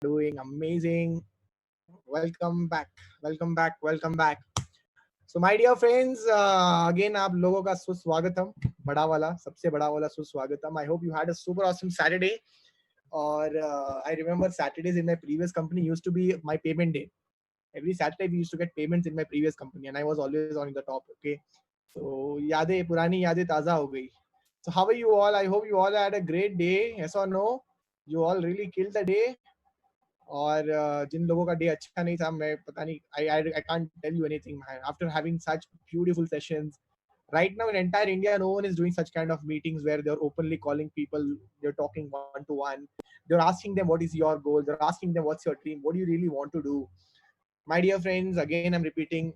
doing amazing. Welcome back. Welcome back. Welcome back. So my dear friends, again आप लोगों का सुस्वागतम, बड़ा वाला, सबसे बड़ा वाला सुस्वागतम. I hope you had a super awesome Saturday. Or I remember Saturdays in my previous company used to be my payment day. Every Saturday we used to get payments in my previous company, and I was always on the top. Okay, so यादें पुरानी यादें ताज़ा हो गई. So how are you all? I hope you all had a great day. Yes or no? You all really killed the day. और जिन लोगों का day अच्छा नहीं था, मैं पता नहीं, I can't tell you anything, man. After having such beautiful sessions, right now in entire India, no one is doing such kind of meetings where they're openly calling people, they're talking one to one, they're asking them what is your goal, they're asking them what's your dream, what do you really want to do. My dear friends, again I'm repeating,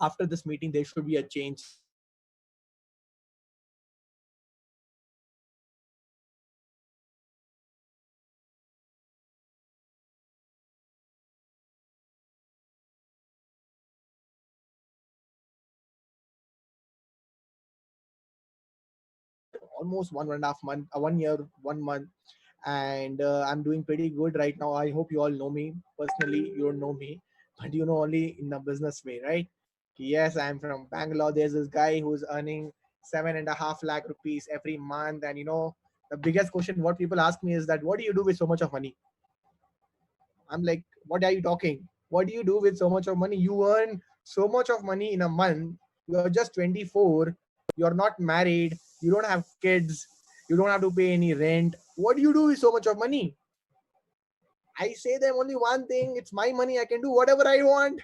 after this meeting there should be a change. Almost 1.5 month, 1 year, 1 month, and I'm doing pretty good right now. I hope you all know me personally. You don't know me, but you know only in a business way, right? Yes, I'm from Bangalore. There's this guy who's earning 7.5 lakh rupees every month, and the biggest question what people ask me is that what do you do with so much of money? I'm like, what are you talking? What do you do with so much of money? You earn so much of money in a month. You're just 24. You're not married. You don't have kids. You don't have to pay any rent. What do you do with so much of money? I say them only one thing. It's my money. I can do whatever I want.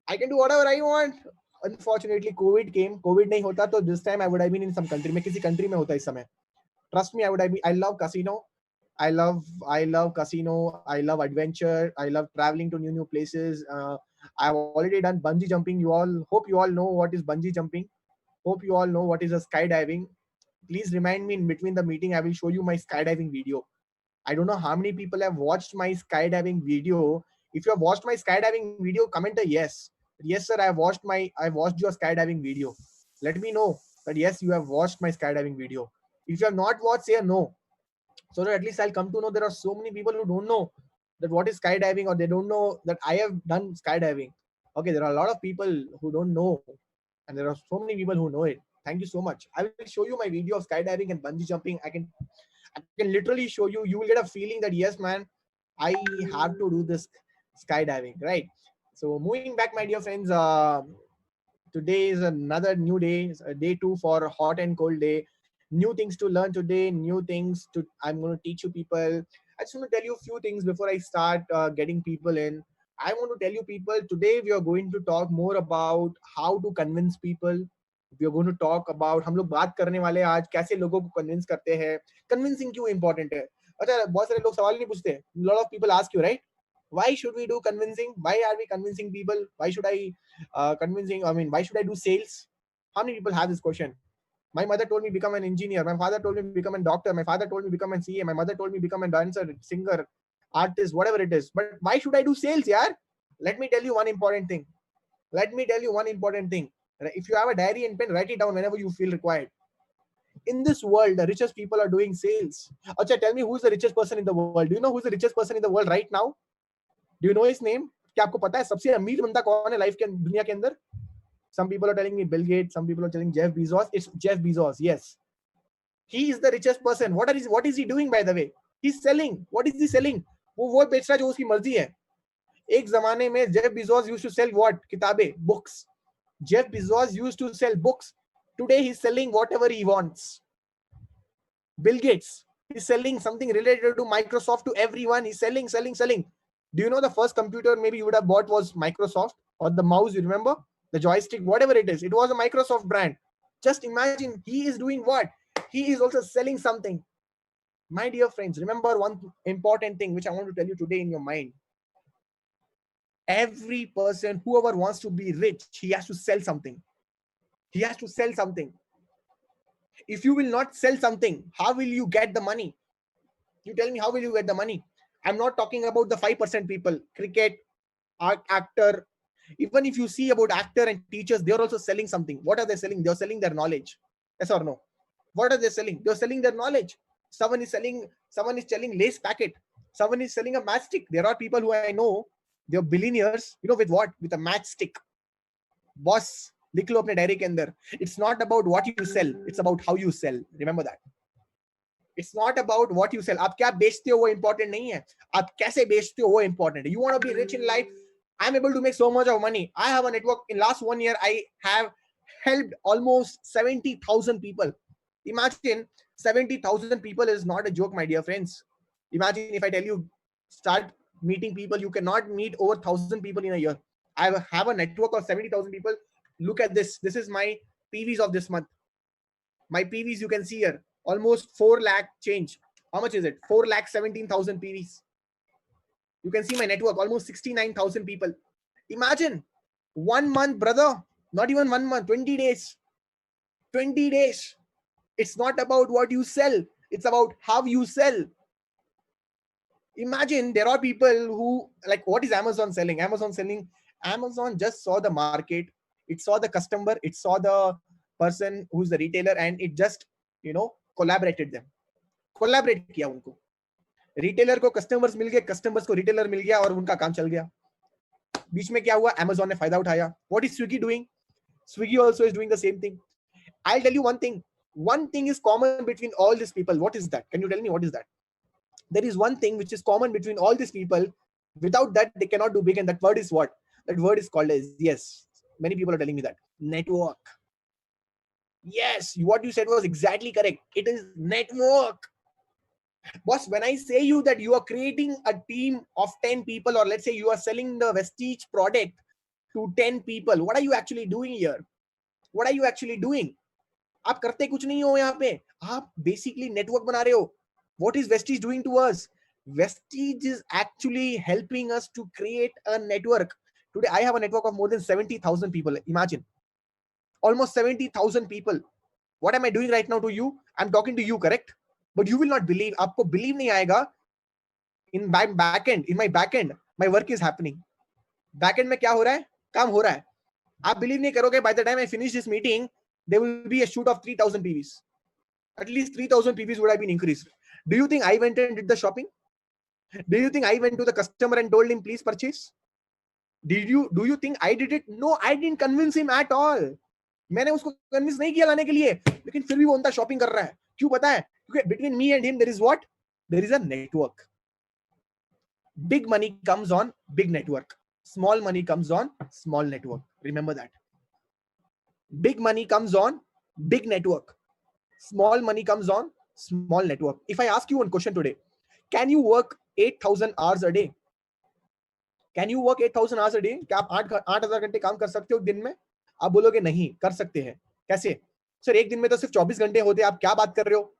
I can do whatever I want. Unfortunately, COVID came. COVID नहीं होता तो this time I would have been in some country. मैं किसी country में होता इस समय. Trust me, I would have been. I love casino. I love casino. I love adventure. I love traveling to new places. I've already done bungee jumping. You all hope you all know what is bungee jumping. Hope you all know what is a skydiving. Please remind me in between the meeting. I will show you my skydiving video. I don't know how many people have watched my skydiving video. If you have watched my skydiving video, comment a yes. Yes, sir. I watched your skydiving video. Let me know that yes, you have watched my skydiving video. If you have not watched, say a no, so that at least I'll come to know there are so many people who don't know that what is skydiving, or they don't know that I have done skydiving. Okay, there are a lot of people who don't know, and there are so many people who know it. Thank you so much. I will show you my video of skydiving and bungee jumping. I can literally show you. You will get a feeling that yes, man, I have to do this skydiving, right? So moving back, my dear friends, today is another new day, day two for hot and cold day. New things to learn today, new things to I'm going to teach you people. I just want to tell you a few things before I start getting people in. I want to tell you people today we are going to talk more about how to convince people. We are going to talk about हम लोग बात करने वाले हैं आज कैसे लोगों को कन्विंस करते हैं. कन्विंसिंग क्यों इंपॉर्टेंट है? अच्छा, बहुत सारे लोग सवाल नहीं पूछते. Lot of people ask you, right? Why should we do convincing? Why are we convincing people? Why should why should I do sales? How many people have this question? My mother told me become an engineer. My father told me become a doctor. My father told me become an CA. My mother told me become a dancer, singer, artist, whatever it is. But why should I do sales, yeah? Let me tell you one important thing. Let me tell you one important thing. If you have a diary and pen, write it down whenever you feel required. In this world, the richest people are doing sales. Acha, tell me who is the richest person in the world? Do you know who's the richest person in the world right now? Do you know his name? क्या आपको पता है सबसे अमीर बंदा कौन है life के दुनिया के अंदर? Some people are telling me Bill Gates. Some people are telling Jeff Bezos. It's Jeff Bezos. Yes, he is the richest person. What is he doing, by the way? He's selling. What is he selling? वो बेच रहा है जो उसकी मर्जी है. एक जमाने में Jeff Bezos used to sell what? किताबें, books. Jeff Bezos used to sell books. Today he's selling whatever he wants. Bill Gates is selling something related to Microsoft to everyone. He's selling, selling, selling. Do you know the first computer maybe you would have bought was Microsoft, or the mouse? You remember the joystick, whatever it is? It was a Microsoft brand. Just imagine he is doing what? He is also selling something. My dear friends, remember one important thing which I want to tell you today in your mind. Every person, whoever wants to be rich, he has to sell something. He has to sell something. If you will not sell something, how will you get the money? You tell me, how will you get the money? I'm not talking about the 5% people, cricket, actor. Even if you see about actor and teachers, they're also selling something. What are they selling? They're selling their knowledge. Yes or no? What are they selling? They're selling their knowledge. Someone is selling lace packet. Someone is selling a matchstick. There are people who I know, they're billionaires, with what? With a matchstick. Boss, लिख लो अपने diary के अंदर. It's not about what you sell, it's about how you sell. Remember that. It's not about what you sell. आप क्या बेचते हो वो important नहीं है. आप कैसे बेचते हो वो important है. You want to be rich in life? I'm able to make so much of money. I have a network. In last 1 year, I have helped almost 70,000 people. Imagine 70,000 people is not a joke, my dear friends. Imagine if I tell you, start meeting people. You cannot meet over 1,000 people in a year. I have a network of 70,000 people. Look at this. This is my PVs of this month. My PVs you can see here. Almost 4 lakh change. How much is it? 4 lakh 17,000 PVs. You can see my network, almost 69,000 people. Imagine 1 month, brother. Not even 1 month, 20 days. 20 days. It's not about what you sell. It's about how you sell. Imagine there are people who, like, what is Amazon selling? Amazon just saw the market. It saw the customer. It saw the person who's the retailer, and it just, collaborated them. Collaborate किया उनको. Retailer को customers मिल गए, customers को retailer मिल गया और उनका काम चल गया. बीच में क्या हुआ? Amazon ने फायदा उठाया. What is Swiggy doing? Swiggy also is doing the same thing. I'll tell you one thing. One thing is common between all these people. What is that? Can you tell me what is that? There is one thing which is common between all these people. Without that, they cannot do big. And that word is what? That word is called as, yes, many people are telling me that, network. Yes, what you said was exactly correct. It is network. Boss, when I say you that you are creating a team of 10 people, or let's say you are selling the Vestige product to 10 people, what are you actually doing here? What are you actually doing? आप करते कुछ नहीं हो यहाँ पे. आप basically network बना रहे हो. What is Vestige doing to us? Vestige is actually helping us to create a network. Today, I have a network of more than 70,000 people. Imagine. Almost 70,000 people. What am I doing right now to you? I'm talking to you, correct? But you will not believe. आपको believe नहीं आएगा. In my backend, my work is happening. Backend में क्या हो रहा है? काम हो रहा है. आप believe नहीं करोगे. By the time I finish this meeting, there will be a shoot of 3,000 PVs. At least 3,000 PVs would have been increased. Do you think I went and did the shopping? Do you think I went to the customer and told him, please purchase? Do you think I did it? No, I didn't convince him at all. मैंने उसको convince नहीं किया लाने के लिए, लेकिन फिर भी वो उनका शॉपिंग कर रहा है. क्यों पता है? क्योंकि between me and him there is what? There is a network. Big money comes on big network. Small money comes on small network. Remember that. Big money comes on big network. Small money comes on small network. If I ask you one question today, can you work 8,000 hours a day? Can you work 8,000 hours a day? क्या आप 8,000 घंटे काम कर सकते हो दिन में? आप बोलोगे नहीं, कर सकते हैं. कैसे? सर एक दिन में तो सिर्फ 24 घंटे होते हैं, आप क्या बात कर रहे हो?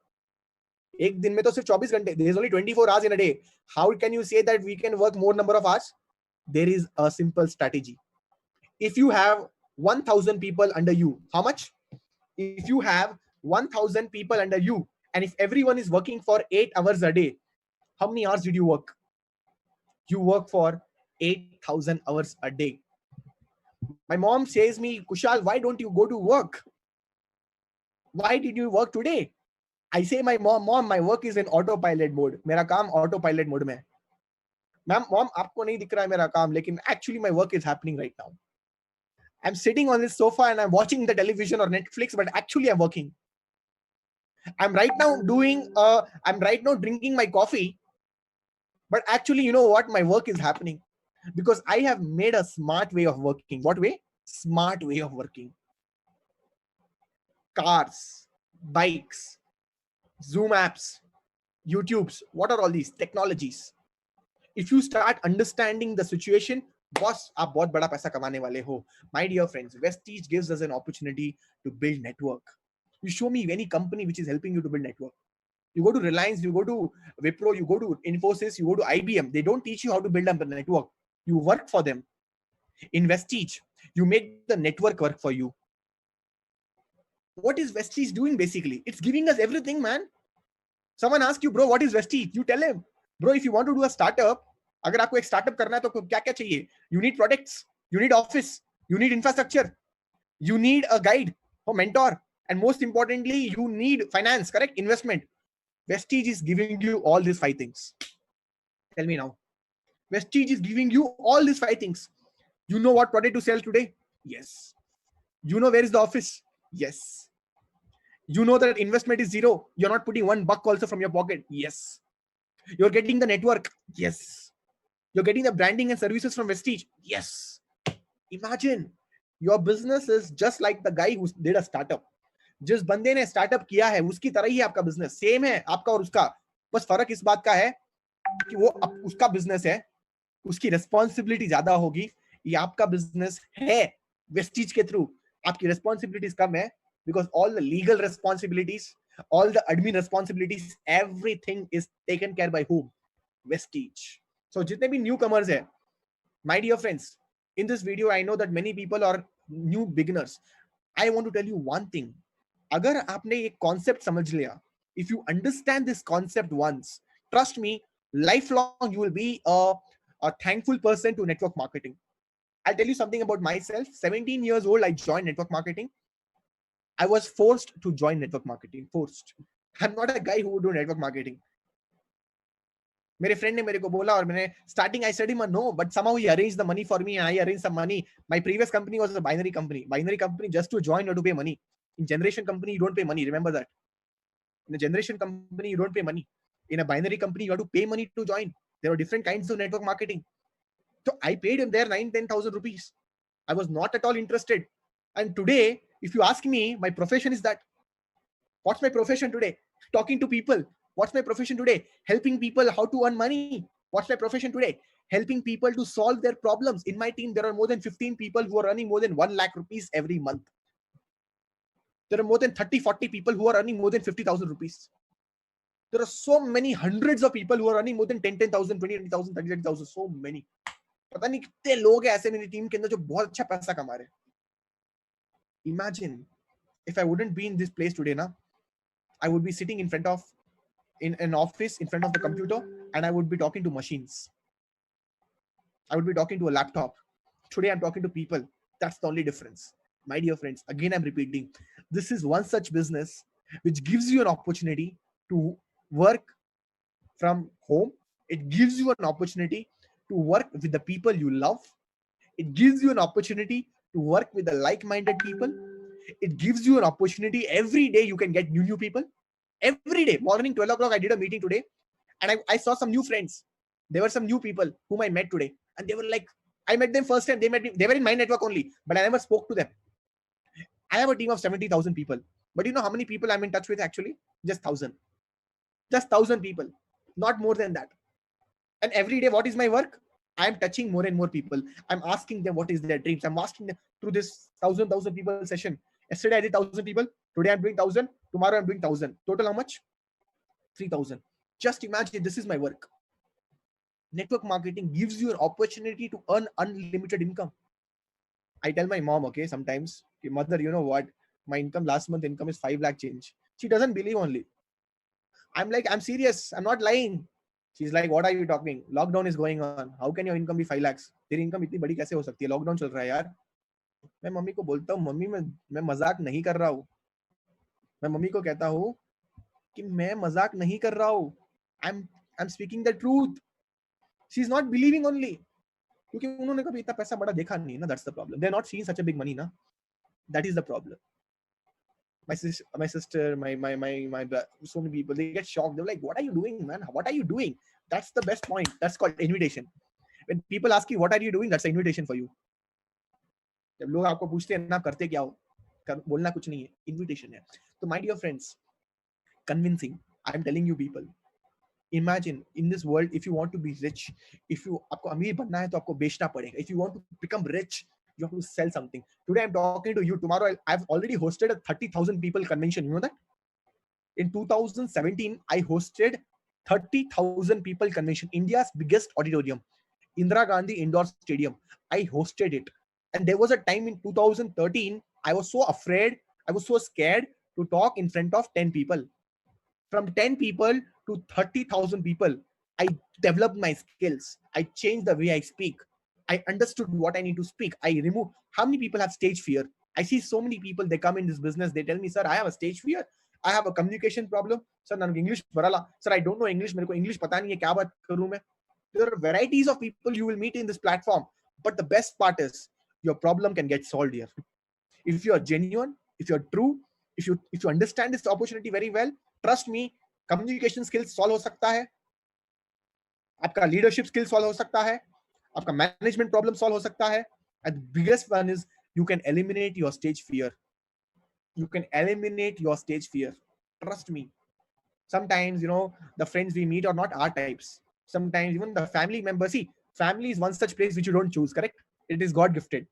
एक दिन में तो सिर्फ 24 घंटे. There is only 24 hours in a day. How can you say that we can work more number of hours? There is a simple strategy. If you have 1,000 people under you, how much? If you have 1,000 people under you, and if everyone is working for 8 hours a day, how many hours did you work? You work for 8,000 hours a day. My mom says me, Kushal, why don't you go to work? Why did you work today? I say my mom, my work is in autopilot mode. मेरा काम autopilot mode में है. Mom, आपको नहीं दिख रहा है मेरा काम, लेकिन actually my work is happening right now. I'm sitting on this sofa and I'm watching the television or Netflix, but actually I'm working. I'm right now drinking my coffee, but actually, you know what? My work is happening because I have made a smart way of working. What way? Smart way of working. Cars, bikes, Zoom apps, YouTubes. What are all these technologies? If you start understanding the situation, boss, आप बहुत बड़ा पैसा कमाने वाले हो. My dear friends, Vestige gives us an opportunity to build network. You show me any company which is helping you to build network. You go to Reliance, you go to Wipro, you go to Infosys, you go to IBM. They don't teach you how to build a network. You work for them. In Vestige, you make the network work for you. What is Vestige doing basically? It's giving us everything, man. Someone asks you, bro, what is Vestige? You tell him, bro, if you want to do a startup, अगर आपको एक startup करना है तो क्या क्या चाहिए? You need products, you need office, you need infrastructure, you need a guide, a mentor, and most importantly, you need finance, correct? Investment. Vestige is giving you all these 5 things. Tell me now. Vestige is giving you all these five things. You know what product to sell today? Yes. You know where is the office? Yes. You know that investment is zero. You're not putting $1 also from your pocket. Yes. You're getting the network. Yes. You're getting the branding and services from Vestige. Yes. Imagine your business is just like the guy who did a startup. जिस बंदे ने startup किया है उसकी तरह ही आपका business same है आपका और उसका. बस फर्क इस बात का है कि वो उसका बिजनेस है, उसकी रिस्पॉन्सिबिलिटी ज्यादा होगी. ये आपका बिजनेस है वेस्टीज के थ्रू, आपकी रिस्पॉन्सिबिलिटीज कम है because all the legal responsibilities, all the admin responsibilities, everything is taken care by whom? Vestige. So जितने भी newcomers है, my dear friends, in this video I know that many people are new beginners. I want to tell you one thing. अगर आपने एक concept समझ लिया, if you understand this concept once, trust me, lifelong you will be a thankful person to network marketing. I'll tell you something about myself. 17 years old, I joined network marketing. I was forced to join network marketing. Forced. I'm not a guy who would do network marketing. मेरे friend ने मेरे को बोला और मैंने starting I study no but somehow he arranged the money for me and I arranged some money. My previous company was a binary company. Binary company, just to join you have to pay money. In generation company you don't pay money. Remember that. In a generation company you don't pay money. In a binary company you have to pay money to join. There are different kinds of network marketing. So I paid him there 9,000-10,000 rupees. I was not at all interested. And today, if you ask me, my profession is that. What's my profession today? Talking to people. What's my profession today? Helping people how to earn money. What's my profession today? Helping people to solve their problems. In my team, there are more than 15 people who are earning more than 1 lakh rupees every month. There are more than 30-40 people who are earning more than 50,000 rupees. There are so many hundreds of people who are earning more than 10,000, 20,000, 30,000. So many. पता नहीं कितने लोग हैं ऐसे मेरी team के अंदर जो बहुत अच्छा पैसा कमा रहे हैं. Imagine if I wouldn't be in this place today, na, I would be sitting in an office in front of the computer and I would be talking to machines. I would be talking to a laptop. Today I'm talking to people. That's the only difference. My dear friends, again I'm repeating, this is one such business which gives you an opportunity to work from home. It gives you an opportunity to work with the people you love. It gives you an opportunity to work with the like-minded people. It gives you an opportunity every day you can get new people. Every day, morning 12 o'clock, I did a meeting today and I saw some new friends. There were some new people whom I met today and they were like, I met them first time. They met me. They were in my network only, but I never spoke to them. I have a team of 70,000 people, but you know how many people I'm in touch with actually? Just 1,000. Just 1,000 people, not more than that. And every day, what is my work? I'm touching more and more people. I'm asking them what is their dreams. I'm asking them through this thousand people session. Yesterday I did 1,000 people. Today I'm doing 1,000. Tomorrow I'm doing 1,000. Total how much? 3,000. Just imagine this is my work. Network marketing gives you an opportunity to earn unlimited income. I tell my mom, okay, sometimes, mother, you know what? My income last month income is 5 lakh change. She doesn't believe only. I'm like, I'm serious. I'm not lying. She's like, what are you talking? Lockdown is going on. How can your income be 5 lakhs? तेरी income इतनी बड़ी कैसे हो सकती है? Lockdown चल रहा है यार. मैं मम्मी को बोलता हूँ, मम्मी मैं मजाक नहीं कर रहा हूँ. मैं मम्मी को कहता हूँ कि मैं मजाक नहीं कर रहा हूँ. I'm speaking the truth. She's not believing only. क्योंकि उन्होंने कभी इतना पैसा बड़ा देखा नहीं ना. That's the problem. They're not seeing such a big money ना. That is the problem. My sister, my so many people, they get shocked. They're like, what are you doing, man? What are you doing? That's the best point. That's called invitation. When people ask you what are you doing, that's an invitation for you. जब लोग आपको पूछते हैं ना करते क्या हो, बोलना कुछ नहीं है, invitation है. So my dear friends, convincing. I'm telling you people, imagine in this world, if you want to be rich, if you आपको अमीर बनना है तो आपको बेचना पड़ेगा. If you want to become rich, you have to sell something. Today I'm talking to you. Tomorrow I've already hosted a 30,000 people convention. You know that? In 2017, I hosted 30,000 people convention, India's biggest auditorium, Indira Gandhi Indoor Stadium. I hosted it. And there was a time in 2013, I was so afraid, I was so scared to talk in front of 10 people. From 10 people to 30,000 people, I developed my skills. I changed the way I speak. I understood what I need to speak. I removed. How many people have stage fear? I see so many people, they come in this business, they tell me, sir, I have a stage fear. I have a communication problem. Sir, ನನಗೆ English ಬರಲ್ಲ. Sir, I don't know English. मेरे को English पता नहीं है क्या बात करूं मैं. There are varieties of people you will meet in this platform. But the best part is your problem can get solved here. If you are genuine, if you're true, if you understand this opportunity very well, trust me, communication skills solve हो सकता है, आपका leadership skills solve हो सकता है, आपका management problem solve हो सकता है, and the biggest one is you can eliminate your stage fear. You can eliminate your stage fear. Trust me. Sometimes, the friends we meet are not our types. Sometimes even the family members. See, family is one such place which you don't choose, correct? It is God gifted.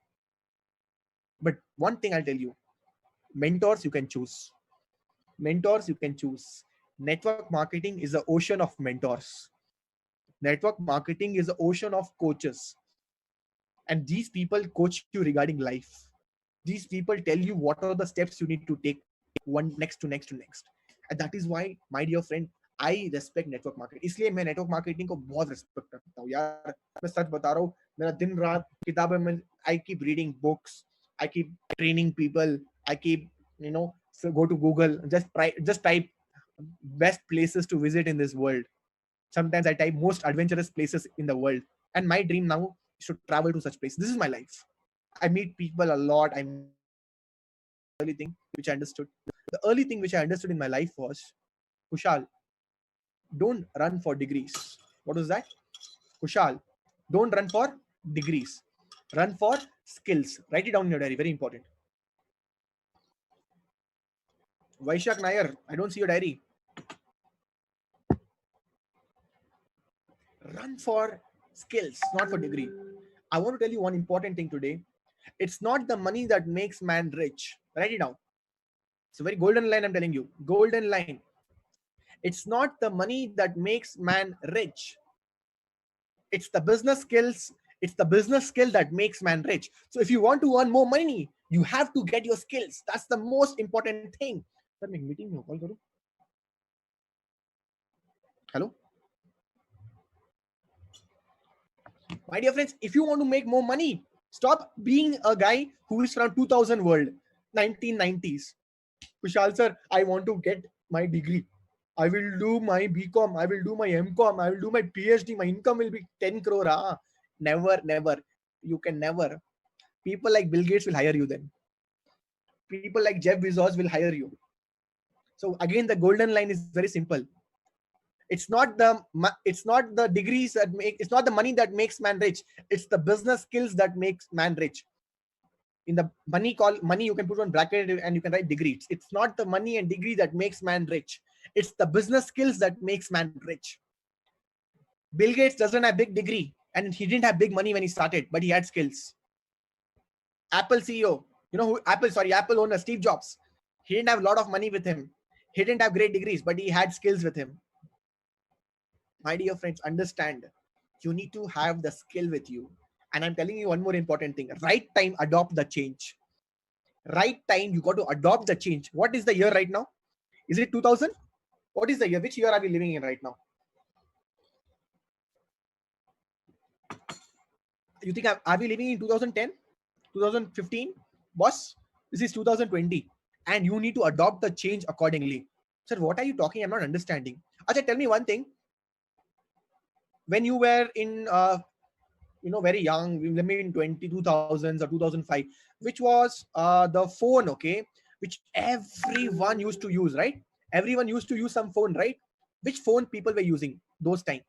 But one thing I'll tell you, mentors you can choose. Mentors you can choose. Network marketing is an ocean of mentors. Network marketing is an ocean of coaches. And these people coach you regarding life. These people tell you what are the steps you need to take, one next to next to next. And that is why, my dear friend, I respect network marketing. इसलिए मैं network marketing को बहुत respect करता हूँ यार. मैं सच बता रहा हूँ, मेरा दिन रात किताबें में, I keep reading books, I keep training people, I keep, so go to Google, just type best places to visit in this world. Sometimes I type most adventurous places in the world, and my dream now is to travel to such places. This is my life. I meet people a lot. I meet early thing which I understood. The early thing which I understood in my life was, Kushal, don't run for degrees. What was that? Kushal, don't run for degrees. Run for skills. Write it down in your diary. Very important. Vaishak Nair, I don't see your diary. Run for skills, not for degree. I want to tell you one important thing today. It's not the money that makes man rich. Write it down. It's a very golden line I'm telling you. Golden line. It's not the money that makes man rich. It's the business skills. It's the business skill that makes man rich. So if you want to earn more money, you have to get your skills. That's the most important thing. Sir, मैं meeting में हूँ, call करूँ? Hello? My dear friends, if you want to make more money, stop being a guy who is from 2000 world, 1990s. Kushal sir, I want to get my degree. I will do my BCom, I will do my MCom, I will do my PhD, my income will be 10 crore. Never, never. You can never. People like Bill Gates will hire you then. People like Jeff Bezos will hire you. So again, the golden line is very simple. It's not the degrees that make, it's not the money that makes man rich. It's the business skills that makes man rich. In the money you can put on bracket and you can write degrees. It's not the money and degree that makes man rich. It's the business skills that makes man rich. Bill Gates doesn't have big degree and he didn't have big money when he started, but he had skills. Apple CEO, Apple owner Steve Jobs, he didn't have a lot of money with him. He didn't have great degrees, but he had skills with him. My dear friends, understand, you need to have the skill with you. And I'm telling you one more important thing. Right time, adopt the change. Right time, you got to adopt the change. What is the year right now? Is it 2000? What is the year? Which year are we living in right now? You think, are we living in 2010? 2015? Boss, this is 2020. And you need to adopt the change accordingly. Sir, what are you talking? I'm not understanding. Acha, tell me one thing. When you were in very young, maybe in 2000s or 2005, which was the phone, okay, which everyone used to use, right? Everyone used to use some phone, right? Which phone people were using those time?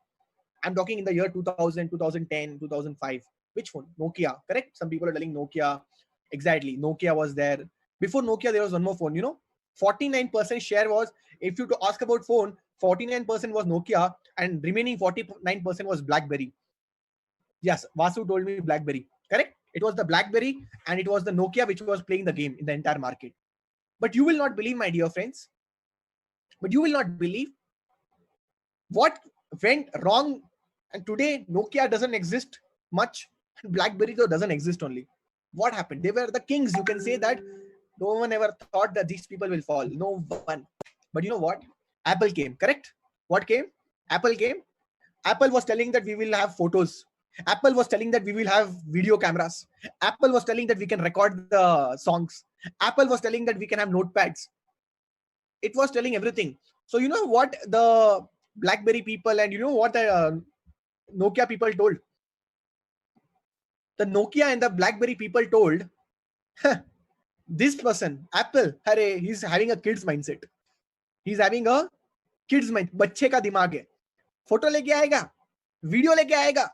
I'm talking in the year 2000, 2010, 2005. Which phone? Nokia, correct? Some people are telling Nokia. Exactly, Nokia was there. Before Nokia, there was one more phone, 49% share was, if you to ask about phone, 49% was Nokia and remaining 49% was BlackBerry. Yes, Vasu told me BlackBerry. Correct? It was the BlackBerry and it was the Nokia which was playing the game in the entire market. But you will not believe, my dear friends. But you will not believe what went wrong. And today, Nokia doesn't exist much. BlackBerry though doesn't exist only. What happened? They were the kings. You can say that no one ever thought that these people will fall. No one. But you know what? Apple came. Correct? What came? Apple came. Apple was telling that we will have photos. Apple was telling that we will have video cameras. Apple was telling that we can record the songs. Apple was telling that we can have notepads. It was telling everything. So you know what the BlackBerry people and you know what the Nokia people told. The Nokia and the BlackBerry people told, this person, Apple, hare, he's having a kid's mindset. He's having a kid's mind. बच्चे का दिमाग है. Photo लेके आएगा, video लेके आएगा,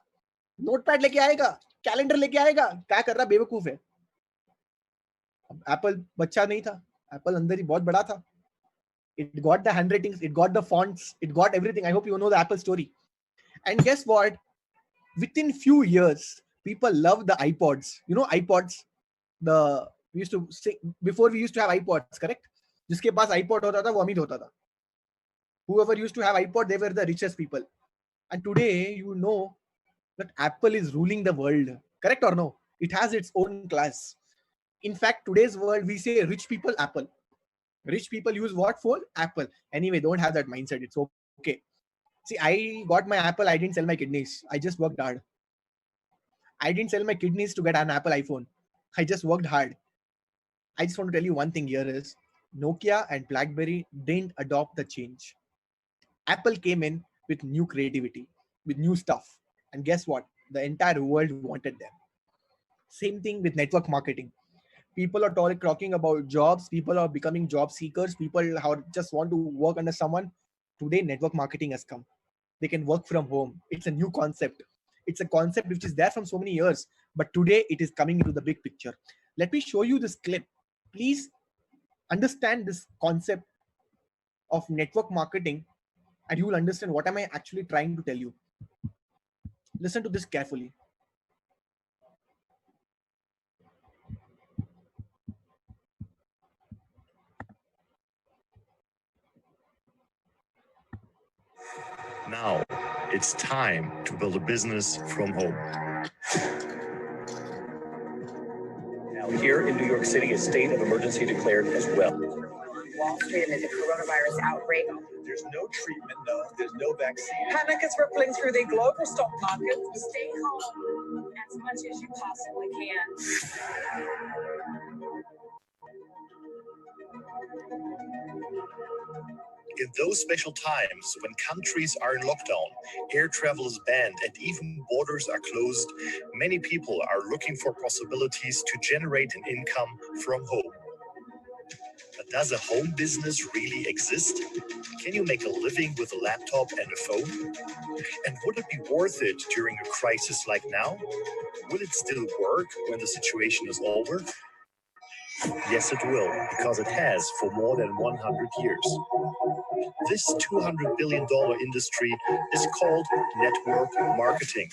notepad लेके आएगा, कैलेंडर लेके आएगा, क्या कर रहा बेवकूफ है. एप्पल बच्चा नहीं था, एप्पल अंदर ही बहुत बड़ा था. It got the handwritings, it got the fonts, it got everything. I hope you know the Apple story. And guess what? Within few years, people love the iPods. You know iPods? We used to say, before we used to have iPods, correct? जिसके पास iPod होता था वो अमीर होता था. Whoever used to have iPod, they were the richest people. And today, you know that Apple is ruling the world. Correct or no? It has its own class. In fact, today's world, we say rich people, Apple. Rich people use what phone? Apple. Anyway, don't have that mindset. It's okay. See, I got my Apple. I didn't sell my kidneys. I just worked hard. I didn't sell my kidneys to get an Apple iPhone. I just worked hard. I just want to tell you one thing here is Nokia and BlackBerry didn't adopt the change. Apple came in with new creativity, with new stuff. And guess what? The entire world wanted them. Same thing with network marketing. People are talking about jobs. People are becoming job seekers. People just want to work under someone. Today, network marketing has come. They can work from home. It's a new concept. It's a concept which is there from so many years. But today, it is coming into the big picture. Let me show you this clip. Please understand this concept of network marketing and you will understand what am I actually trying to tell you. Listen to this carefully. Now, it's time to build a business from home. Now, here in New York City, a state of emergency declared as well. Wall Street amid the coronavirus outbreak. There's no treatment, there's no vaccine. Panic is rippling through the global stock market. Stay home as much as you possibly can. In those special times when countries are in lockdown, air travel is banned, and even borders are closed, many people are looking for possibilities to generate an income from home. But does a home business really exist? Can you make a living with a laptop and a phone? And would it be worth it during a crisis like now? Will it still work when the situation is over? Yes, it will, because it has for more than 100 years. This $200 billion industry is called network marketing.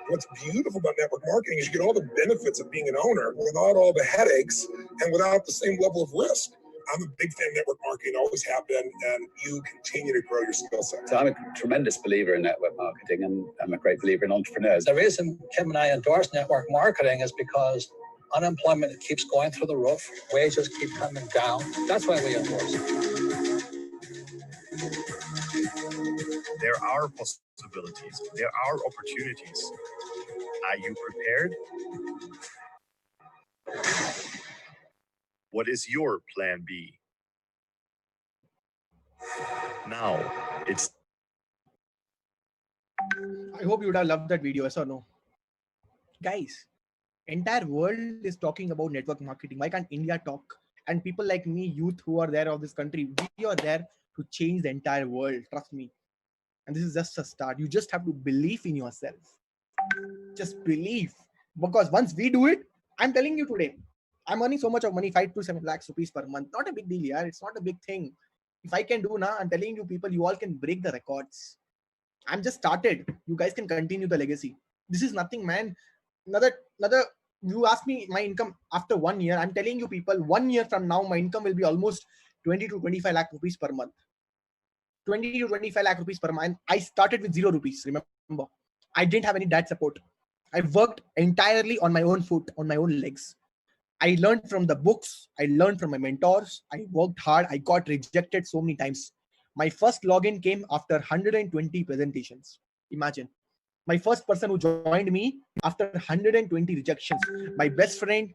What's beautiful about network marketing is you get all the benefits of being an owner without all the headaches and without the same level of risk. I'm a big fan of network marketing, always have been, and you continue to grow your skill set. So I'm a tremendous believer in network marketing, and I'm a great believer in entrepreneurs. The reason Kim and I endorse network marketing is because unemployment keeps going through the roof, wages keep coming down. That's why we endorse it. There are possibilities, there are opportunities. Are you prepared? What is your plan B? Now, it's... I hope you would have loved that video, yes or no? Guys, entire world is talking about network marketing. Why can't India talk? And people like me, youth who are there of this country, we are there to change the entire world. Trust me. And this is just a start. You just have to believe in yourself. Just believe. Because once we do it, I'm telling you today, I'm earning so much of money, 5 to 7 lakhs rupees per month. Not a big deal, yeah. It's not a big thing. If I can do now, I'm telling you people, you all can break the records. I'm just started. You guys can continue the legacy. This is nothing, man. Another, you ask me my income after 1 year. I'm telling you people, 1 year from now, my income will be almost 20 to 25 lakh rupees per month. 20 to 25 lakh rupees per month. I started with 0 rupees. Remember, I didn't have any dad support. I worked entirely on my own foot, on my own legs. I learned from the books. I learned from my mentors. I worked hard. I got rejected so many times. My first login came after 120 presentations. Imagine. My first person who joined me after 120 rejections. My best friend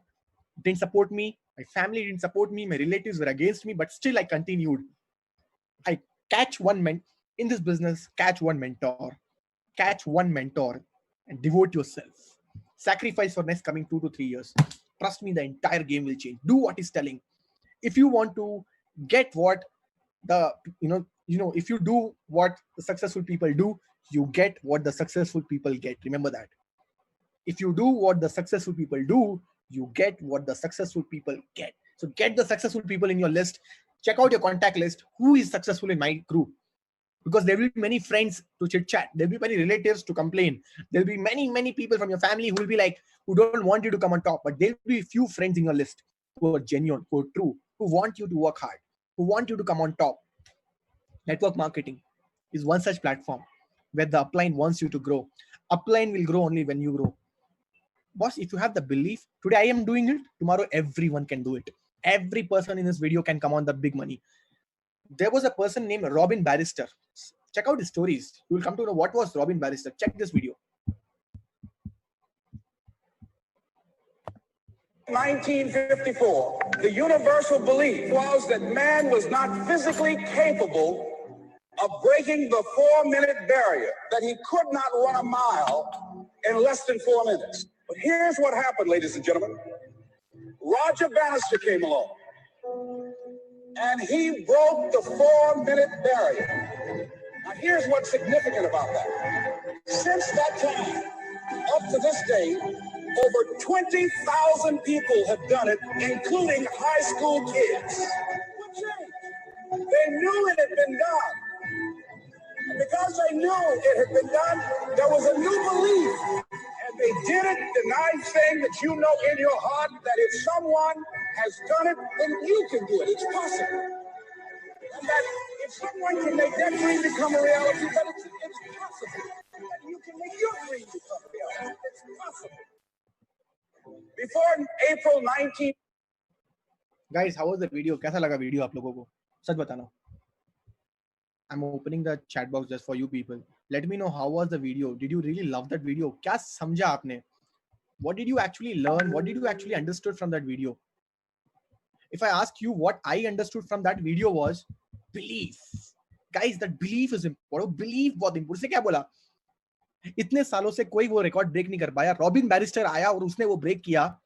didn't support me, my family didn't support me, my relatives were against me, but still I continued. I catch one in this business, catch one mentor and devote yourself. Sacrifice for next coming 2 to 3 years. Trust me, the entire game will change. Do what he's telling. If you want to get what the if you do what the successful people do, you get what the successful people get. Remember that. If you do what the successful people do, you get what the successful people get. So get the successful people in your list. Check out your contact list. Who is successful in my group? Because there will be many friends to chit chat. There will be many relatives to complain. There will be many people from your family who will be like, who don't want you to come on top. But there will be few friends in your list who are genuine, who are true, who want you to work hard, who want you to come on top. Network marketing is one such platform where the upline wants you to grow. Upline will grow only when you grow. Boss, if you have the belief, today I am doing it, tomorrow everyone can do it. Every person in this video can come on the big money. There was a person named Robin Barrister. Check out his stories. You will come to know what was Robin Barrister. Check this video. 1954, the universal belief was that man was not physically capable of breaking the 4-minute barrier, that he could not run a mile in less than 4 minutes. But here's what happened, ladies and gentlemen. Roger Bannister came along, and he broke the 4-minute barrier. Now, here's what's significant about that. Since that time, up to this day, over 20,000 people have done it, including high school kids. What changed? They knew it had been done. And because they knew it had been done, there was a new belief. And they did it, denying saying that you know in your heart that if someone has done it, then you can do it. It's possible. And that if someone can make that dream become a reality, then it's possible. That you can make your dream become a reality. It's possible. Before April 19. Guys, how was the video? कैसा लगा video आप लोगों को? सच बताना. I'm opening the chat box just for you people. Let me know how was the video. Did you really love that video? क्या समझा आपने? What did you actually learn? What did you actually understood from that video? If I ask you what I understood from that video was belief. Guys, that belief is important. Belief बहुत important. उसने क्या बोला? इतने सालों से कोई वो record break नहीं कर पाया. रॉबिन बैरिस्टर आया और उसने वो ब्रेक किया.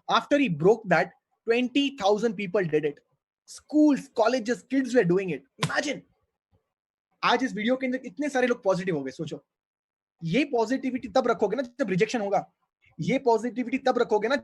After he broke that, 20,000 people did it. Schools, colleges, kids were doing it. Imagine. आज इस वीडियो के अंदर इतने सारे लोग पॉजिटिव हो गए. सोचो, ये पॉजिटिविटी तब रखोगे ना जब रिजेक्शन होगा. ये पॉजिटिविटी तब रखोगे ना